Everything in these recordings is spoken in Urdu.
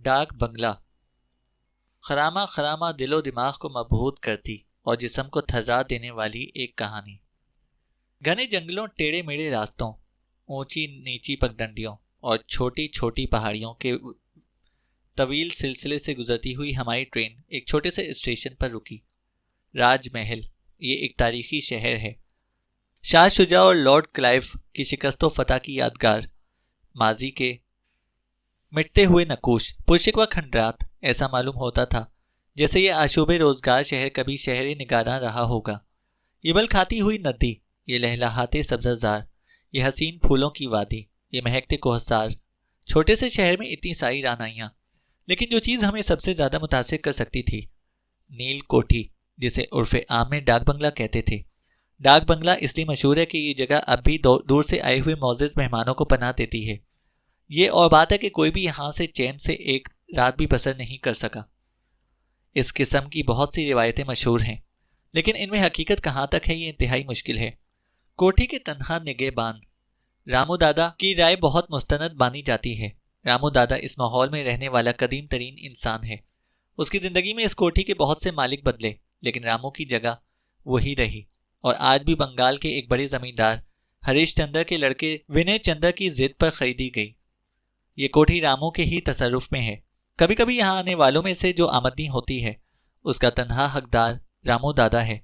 ڈاک بنگلہ. خرامہ خرامہ دل و دماغ کو مبہوت کرتی اور جسم کو تھرا دینے والی ایک کہانی. گھنے جنگلوں، ٹیڑھے میڑھے راستوں، اونچی نیچی پگڈنڈیوں اور چھوٹی چھوٹی پہاڑیوں کے طویل سلسلے سے گزرتی ہوئی ہماری ٹرین ایک چھوٹے سے اسٹیشن پر رکی. راج محل، یہ ایک تاریخی شہر ہے. شاہ شجاع اور لارڈ کلائیو کی شکست و فتح کی یادگار. ماضی کے مٹتے ہوئے نقوش، پرشکوہ کھنڈرات. ایسا معلوم ہوتا تھا جیسے یہ آشوب روزگار شہر کبھی شہر نگاراں رہا ہوگا. یہ بل کھاتی ہوئی ندی، یہ لہلہاتے سبزہ زار، یہ حسین پھولوں کی وادی، یہ مہکتے کوہسار. چھوٹے سے شہر میں اتنی ساری رانائیاں، لیکن جو چیز ہمیں سب سے زیادہ متاثر کر سکتی تھی، نیل کوٹھی، جسے عرف عام میں ڈاک بنگلہ کہتے تھے. ڈاک بنگلہ اس لیے مشہور ہے کہ یہ جگہ اب بھی دور سے آئے ہوئے معزز مہمانوں کو پناہ دیتی ہے. یہ اور بات ہے کہ کوئی بھی یہاں سے چین سے ایک رات بھی بسر نہیں کر سکا. اس قسم کی بہت سی روایتیں مشہور ہیں، لیکن ان میں حقیقت کہاں تک ہے یہ انتہائی مشکل ہے. کوٹھی کے تنہا نگہبان رامو دادا کی رائے بہت مستند مانی جاتی ہے. رامو دادا اس ماحول میں رہنے والا قدیم ترین انسان ہے. اس کی زندگی میں اس کوٹھی کے بہت سے مالک بدلے، لیکن رامو کی جگہ وہی رہی، اور آج بھی بنگال کے ایک بڑے زمیندار ہریش چندر کے لڑکے ونے چندر کی ضد پر خریدی گئی. یہ کوٹھی رامو کے ہی تصرف میں ہے. کبھی کبھی یہاں آنے والوں میں سے جو آمدنی ہوتی ہے اس کا تنہا حقدار رامو دادا ہے،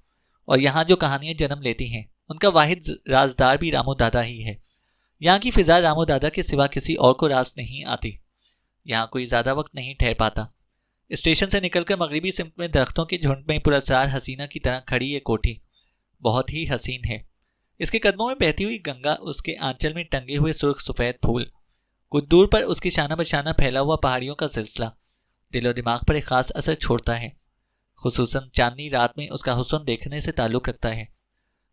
اور یہاں جو کہانیاں جنم لیتی ہیں ان کا واحد رازدار بھی رامو دادا ہی ہے. یہاں کی فضا رامو دادا کے سوا کسی اور کو راس نہیں آتی. یہاں کوئی زیادہ وقت نہیں ٹھہر پاتا. اسٹیشن سے نکل کر مغربی سمت میں درختوں کے جھنڈ میں پراسرار حسینہ کی طرح کھڑی یہ کوٹھی بہت ہی حسین ہے. اس کے قدموں میں بہتی ہوئی گنگا، اس کے آنچل میں ٹنگے ہوئے سرخ سفید پھول، کچھ دور پر اس کی شانہ بشانہ پھیلا ہوا پہاڑیوں کا سلسلہ دل و دماغ پر ایک خاص اثر چھوڑتا ہے. خصوصاً چاندنی رات میں اس کا حسن دیکھنے سے تعلق رکھتا ہے.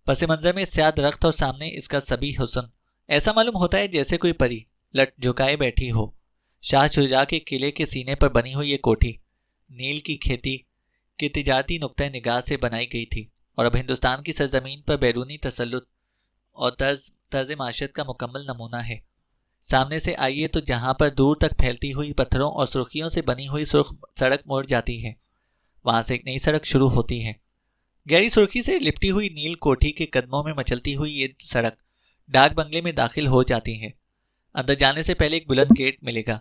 پس منظر میں سیاہ درخت اور سامنے اس کا سبی حسن ایسا معلوم ہوتا ہے جیسے کوئی پری لٹ جھکائے بیٹھی ہو. شاہ شجاع کے قلعے کے سینے پر بنی ہوئی یہ کوٹھی نیل کی کھیتی کے تجارتی نقطۂ نگاہ سے بنائی گئی تھی، اور اب ہندوستان کی سرزمین پر بیرونی تسلط اور طرز معیشت کا مکمل نمونہ ہے. سامنے سے آئیے تو جہاں پر دور تک پھیلتی ہوئی پتھروں اور سرخیوں سے بنی ہوئی سرخ سڑک موڑ جاتی ہے، وہاں سے ایک نئی سڑک شروع ہوتی ہے. گہری سرخی سے لپٹی ہوئی نیل کوٹھی کے قدموں میں مچلتی ہوئی یہ سڑک ڈاک بنگلے میں داخل ہو جاتی ہے. اندر جانے سے پہلے ایک بلند گیٹ ملے گا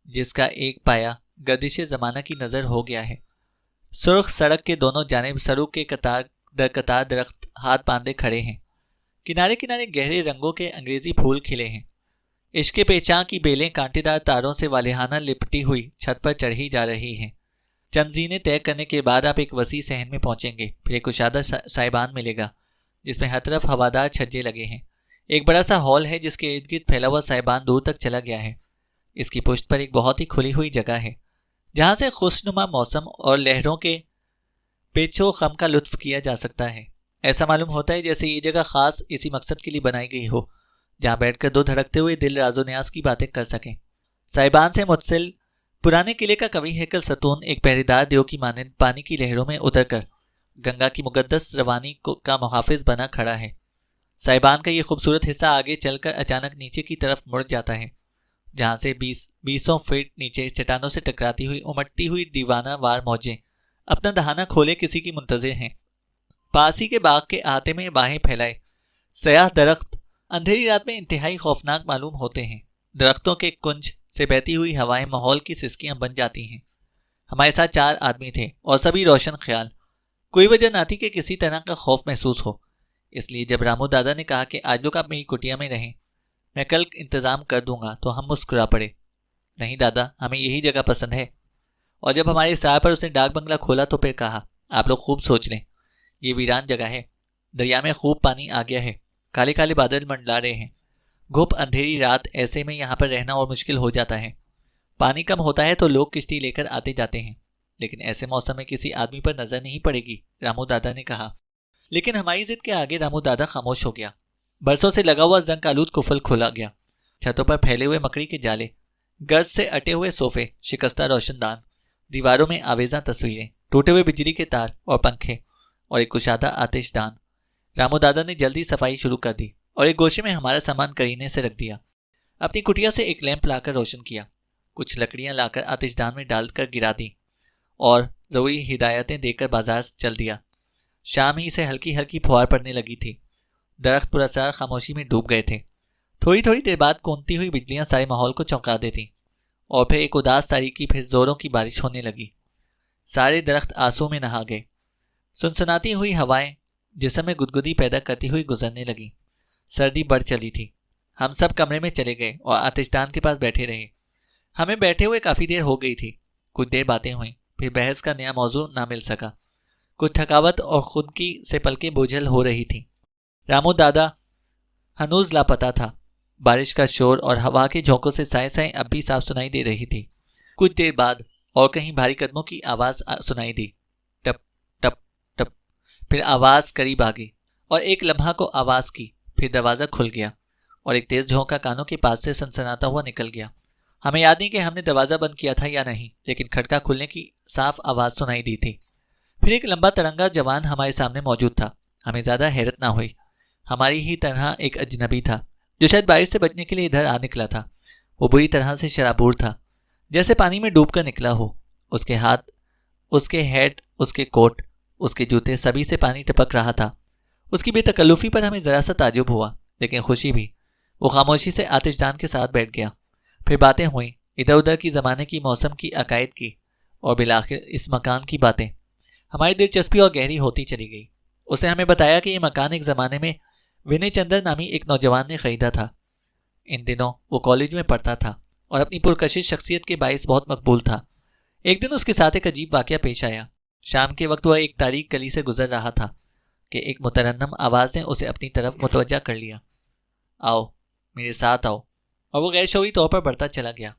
جس کا ایک پایا گردش زمانہ کی نظر ہو گیا ہے. سرخ سڑک کے دونوں جانب سرو کے قطار در قطار درخت ہاتھ باندھے کھڑے ہیں. کنارے کنارے گہرے رنگوں کے انگریزی پھول کھلے ہیں. عشق پیچاں کی بیلیں کانٹے دار تاروں سے والیحانہ لپٹی ہوئی چھت پر چڑھی جا رہی ہیں. چند زینے طے کرنے کے بعد آپ ایک وسیع صحن میں پہنچیں گے. پھر ایک کشادہ سائبان ملے گا جس میں ہر طرف ہوادار چھجے لگے ہیں. ایک بڑا سا ہال ہے جس کے ارد گرد پھیلا ہوا سائبان دور تک چلا گیا ہے. اس کی پشت پر ایک بہت ہی کھلی ہوئی جگہ ہے جہاں سے خوشنما موسم اور لہروں کے پیچ و خم کا لطف کیا جا سکتا ہے. ایسا معلوم ہوتا ہے جیسے یہ جگہ خاص اسی مقصد کے لیے بنائی گئی ہو جہاں بیٹھ کر دو دھڑکتے ہوئے دل راز و نیاز کی باتیں کر سکیں. سائبان سے متصل پرانے قلعے کا قوی ہیکل ستون ایک پہریدار دیو کی مانند پانی کی لہروں میں اتر کر گنگا کی مقدس روانی کا محافظ بنا کھڑا ہے. سائبان کا یہ خوبصورت حصہ آگے چل کر اچانک نیچے کی طرف مڑ جاتا ہے، جہاں سے 20 فٹ نیچے چٹانوں سے ٹکراتی ہوئی امٹتی ہوئی دیوانہ وار موجیں اپنا دہانہ کھولے کسی کی منتظر ہیں. پاسی کے باغ کے احاطے میں باہیں پھیلائے سیاہ درخت اندھیری رات میں انتہائی خوفناک معلوم ہوتے ہیں. درختوں کے کنج سے بہتی ہوئی ہوائیں ماحول کی سسکیاں بن جاتی ہیں. ہمارے ساتھ 4 آدمی تھے اور سبھی روشن خیال. کوئی وجہ نہ تھی کہ کسی طرح کا خوف محسوس ہو. اس لیے جب رامو دادا نے کہا کہ آج لوگ آپ میری کٹیا میں رہیں، میں کل انتظام کر دوں گا، تو ہم مسکرا پڑے. نہیں دادا، ہمیں یہی جگہ پسند ہے. اور جب ہمارے اصرار پر اس نے ڈاک بنگلہ کھولا تو پھر کہا، آپ لوگ خوب سوچ لیں، یہ ویران جگہ ہے. دریا میں خوب پانی آ گیا ہے، کالے کالے بادل منڈلا رہے ہیں. گھپ اندھیری رات ایسے میں یہاں پر رہنا اور مشکل ہو جاتا ہے. پانی کم ہوتا ہے تو لوگ کشتی لے کر آتے جاتے ہیں، لیکن ایسے موسم میں کسی آدمی پر نظر نہیں پڑے گی، رامو دادا نے کہا. لیکن ہماری ضد کے آگے رامو دادا خاموش ہو گیا. برسوں سے لگا ہوا زنگ آلود کفل کھولا گیا. چھتوں پر پھیلے ہوئے مکڑی کے جالے، گرد سے اٹے ہوئے صوفے، شکستہ روشن دان، دیواروں میں آویزاں تصویریں، ٹوٹے ہوئے بجلی کے تار اور پنکھے، اور ایک کشادہ آتش دان. رامو دادا نے جلدی صفائی شروع کر دی اور ایک گوشے میں ہمارا سامان کرینے سے رکھ دیا. اپنی کٹیا سے ایک لیمپ لا کر روشن کیا. کچھ لکڑیاں لا کر آتش دان میں ڈال کر گرا دی اور ضروری ہدایتیں دے کر بازار چل دیا۔ شام ہی سے ہلکی ہلکی پھوار پڑنے لگی تھی۔ درخت پراسرار خاموشی میں ڈوب گئے تھے۔ تھوڑی تھوڑی دیر بعد کونتی ہوئی بجلیاں سارے ماحول کو چونکا دیتی اور پھر ایک اداس تاریکی، پھر زوروں کی بارش ہونے لگی۔ سارے درخت آنسو میں نہا گئے۔ سنسناتی ہوئی ہوائیں جسم میں گدگدی پیدا کرتی ہوئی گزرنے لگیں۔ سردی بڑھ چلی تھی۔ ہم سب کمرے میں چلے گئے اور آتش دان کے پاس بیٹھے رہے۔ ہمیں بیٹھے ہوئے کافی دیر ہو گئی تھی۔ کچھ دیر باتیں ہوئیں، پھر بحث کا نیا موضوع نہ مل سکا۔ کچھ تھکاوٹ اور خود کی سے پلکیں بوجھل ہو رہی تھیں۔ رامو دادا ہنوز لاپتہ تھا۔ بارش کا شور اور ہوا کے جھونکوں سے سائیں سائیں اب بھی صاف سنائی دے رہی تھی۔ کچھ دیر بعد اور کہیں بھاری قدموں کی آواز سنائی دی، ٹپ ٹپ ٹپ۔ پھر آواز قریب آ گئی اور ایک لمحہ کو آواز کی، پھر دروازہ کھل گیا اور ایک تیز جھونکا کانوں کے پاس سے سنسناتا ہوا نکل گیا۔ ہمیں یاد نہیں کہ ہم نے دروازہ بند کیا تھا یا نہیں، لیکن کھڑکا کھلنے کی صاف آواز سنائی دی تھی۔ پھر ایک لمبا ترنگا جوان ہمارے سامنے موجود تھا۔ ہمیں زیادہ حیرت نہ ہوئی۔ ہماری ہی طرح ایک اجنبی تھا جو شاید بارش سے بچنے کے لیے ادھر آ نکلا تھا۔ وہ بری طرح سے شرابور تھا، جیسے پانی میں ڈوب کر نکلا ہو۔ اس کے ہاتھ، اس کے ہیٹ، اس کے کوٹ، اس کے جوتے، سبھی سے پانی ٹپک رہا تھا۔ اس کی بے تکلفی پر ہمیں ذرا سا تعجب ہوا، لیکن خوشی بھی۔ وہ خاموشی سے آتش دان کے ساتھ بیٹھ گیا۔ پھر باتیں ہوئیں، ادھر ادھر کی زمانے کی، موسم کی، عقائد کی، اور بالآخر اس مکان کی باتیں۔ ہماری دلچسپی اور گہری ہوتی چلی گئی۔ اس نے ہمیں بتایا کہ یہ مکان ایک زمانے میں ونے چندر نامی ایک نوجوان نے خریدا تھا۔ ان دنوں وہ کالج میں پڑھتا تھا اور اپنی پرکشش شخصیت کے باعث بہت مقبول تھا۔ ایک دن اس کے ساتھ ایک عجیب واقعہ پیش آیا۔ شام کے وقت وہ ایک تاریک گلی سے گزر رہا تھا کہ ایک مترنم آواز نے اسے اپنی طرف متوجہ کر لیا۔ آؤ، میرے ساتھ آؤ، اور وہ غیر شعوری طور پر بڑھتا چلا گیا۔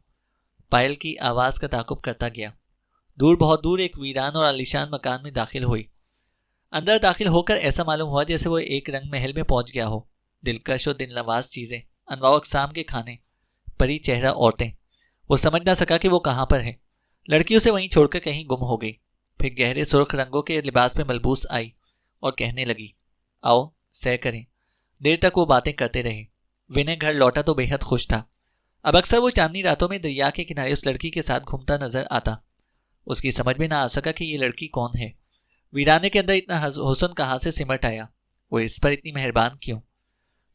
پائل کی آواز کا تعاقب کرتا گیا۔ دور، بہت دور، ایک ویران اور عالیشان مکان میں داخل ہوئی۔ اندر داخل ہو کر ایسا معلوم ہوا جیسے وہ ایک رنگ محل میں پہنچ گیا ہو۔ دلکش و دل نواز چیزیں، انواع و اقسام کے کھانے، پری چہرہ عورتیں۔ وہ سمجھ نہ سکا کہ وہ کہاں پر ہے۔ لڑکی اسے وہیں چھوڑ کر کہیں گم ہو گئی۔ پھر گہرے سرخ رنگوں کے لباس میں ملبوس آئی اور کہنے لگی، آؤ سیر کریں۔ دیر تک وہ باتیں کرتے رہے۔ ونے گھر لوٹا تو بے حد خوش تھا۔ اب اکثر وہ چاندنی راتوں میں دریا کے کنارے اس لڑکی کے ساتھ گھومتا نظر آتا۔ اس کی سمجھ میں نہ آ سکا کہ یہ لڑکی کون ہے۔ ویرانے کے اندر اتنا حسن کہاں سے سمٹ آیا؟ وہ اس پر اتنی مہربان کیوں؟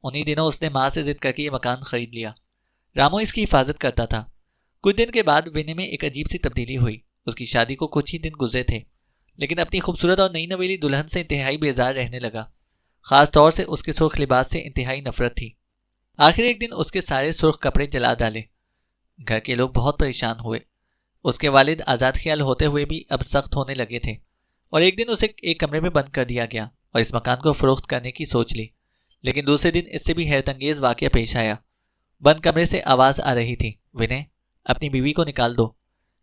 انہی دنوں اس نے ماں سے ضد کر کے یہ مکان خرید لیا۔ رامو اس کی حفاظت کرتا تھا۔ کچھ دن کے بعد ونے میں ایک عجیب سی تبدیلی ہوئی۔ اس کی شادی کو کچھ ہی دن گزرے تھے، لیکن اپنی خوبصورت اور نئی نویلی دلہن سے انتہائی بیزار رہنے لگا۔ خاص طور سے اس کے سرخ لباس سے انتہائی نفرت تھی۔ آخر ایک دن اس کے سارے سرخ کپڑے جلا ڈالے۔ گھر کے لوگ بہت پریشان ہوئے۔ اس کے والد آزاد خیال ہوتے ہوئے بھی اب سخت ہونے لگے تھے، اور ایک دن اسے ایک کمرے میں بند کر دیا گیا اور اس مکان کو فروخت کرنے کی سوچ لی۔ لیکن دوسرے دن اس سے بھی حیرت انگیز واقعہ پیش آیا۔ بند کمرے سے آواز آ رہی تھی، ونے، اپنی بیوی کو نکال دو،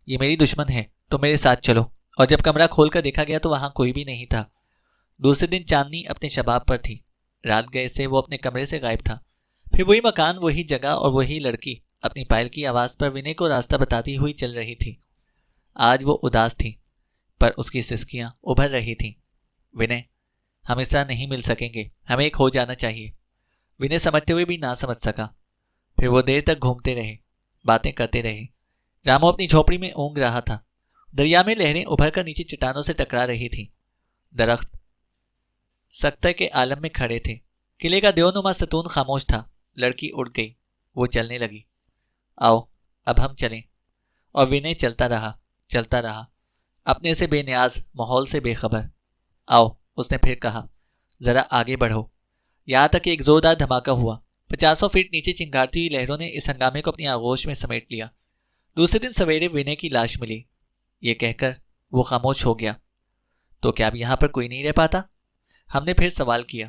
یہ میری دشمن ہے، تم میرے ساتھ چلو۔ اور جب کمرہ کھول کر دیکھا گیا تو وہاں کوئی بھی نہیں تھا۔ دوسرے دن چاندنی اپنے شباب پر تھی۔ رات گئے سے وہ اپنے کمرے سے غائب تھا۔ پھر وہی مکان، وہی جگہ اور وہی لڑکی اپنی پائل کی آواز پر ونے کو راستہ بتاتی ہوئی چل رہی تھی۔ آج وہ اداس تھی، پر اس کی سسکیاں ابھر رہی تھیں۔ ونے، ہم اس طرح نہیں مل سکیں گے، ہمیں ایک ہو جانا چاہیے۔ ونے سمجھتے ہوئے بھی نہ سمجھ سکا۔ پھر وہ دیر تک گھومتے رہے، باتیں کرتے رہے۔ رامو اپنی جھوپڑی میں اونگ رہا تھا۔ دریا میں لہریں ابھر کر نیچے چٹانوں سے ٹکرا رہی تھیں۔ درخت سکتے کے عالم میں کھڑے تھے۔ قلعے کا دیو نما ستون خاموش تھا۔ لڑکی اڑ گئی، وہ چلنے لگی۔ آؤ اب ہم چلیں۔ اور ونے چلتا رہا، اپنے سے بے نیاز، ماحول سے بے خبر۔ آؤ، اس نے پھر کہا، ذرا آگے بڑھو۔ یہاں تک کہ ایک زوردار دھماکہ ہوا۔ 50 فٹ نیچے چنگھاڑتی ہوئی لہروں نے اس ہنگامے کو اپنی آغوش میں سمیٹ لیا۔ دوسرے دن سویرے ونے کی لاش ملی۔ یہ کہہ کر وہ خاموش ہو گیا۔ تو کیا اب یہاں پر کوئی نہیں رہ پاتا؟ ہم نے پھر سوال کیا۔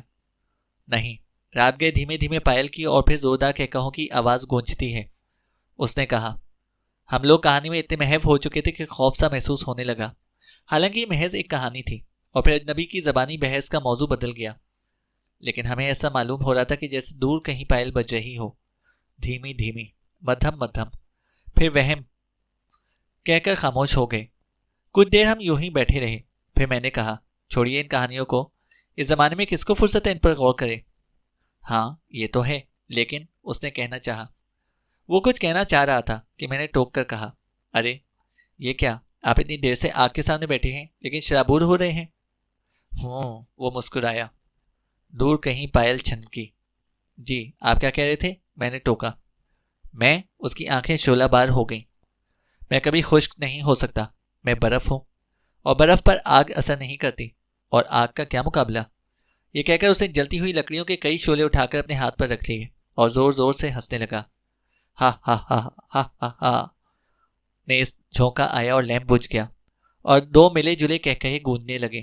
نہیں، رات گئے دھیمے دھیمے پائل کی اور پھر زوردار کہکہوں کی آواز گونجتی ہے۔ اس نے کہا، ہم لوگ کہانی میں اتنے محو ہو چکے تھے کہ خوف سا محسوس ہونے لگا۔ حالانکہ یہ محض ایک کہانی تھی، اور پھر اجنبی کی زبانی بحث کا موضوع بدل گیا۔ لیکن ہمیں ایسا معلوم ہو رہا تھا کہ جیسے دور کہیں پائل بج رہی ہو، دھیمی دھیمی، مدھم مدھم۔ پھر وہم کہہ کر خاموش ہو گئے۔ کچھ دیر ہم یوں ہی بیٹھے رہے۔ پھر میں نے کہا، چھوڑیے ان کہانیوں کو، اس زمانے میں کس کو فرصت ہے ان پر غور کرے؟ ہاں یہ تو ہے، لیکن اس نے کہنا چاہا۔ وہ کچھ کہنا چاہ رہا تھا کہ میں نے ٹوک کر کہا، ارے یہ کیا، آپ اتنی دیر سے آگ کے سامنے بیٹھے ہیں لیکن شرابور ہو رہے ہیں؟ وہ مسکرایا۔ دور کہیں پائل چھنکی۔ جی آپ کیا کہہ رہے تھے؟ میں نے ٹوکا۔ اس کی آنکھیں شعلہ بار ہو گئیں۔ میں کبھی خشک نہیں ہو سکتا، میں برف ہوں، اور برف پر آگ اثر نہیں کرتی، اور آگ کا کیا مقابلہ؟ یہ کہہ کر اس نے جلتی ہوئی لکڑیوں کے کئی شعلے اٹھا کر اپنے ہاتھ پر رکھ لیے اور زور زور سے ہنسنے لگا۔ ہا ہا ہا ہا ہا ہا نیز جھونکا آیا اور لیمپ بجھ گیا، اور دو ملے جلے کہکہے گونجنے لگے۔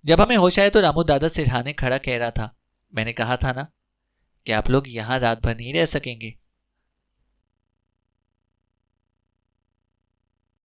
جب ہمیں ہوش آیا تو رامو دادا سرہانے کھڑا کہہ رہا تھا، میں نے کہا تھا نا کہ آپ لوگ یہاں رات بھر نہیں رہ سکیں گے۔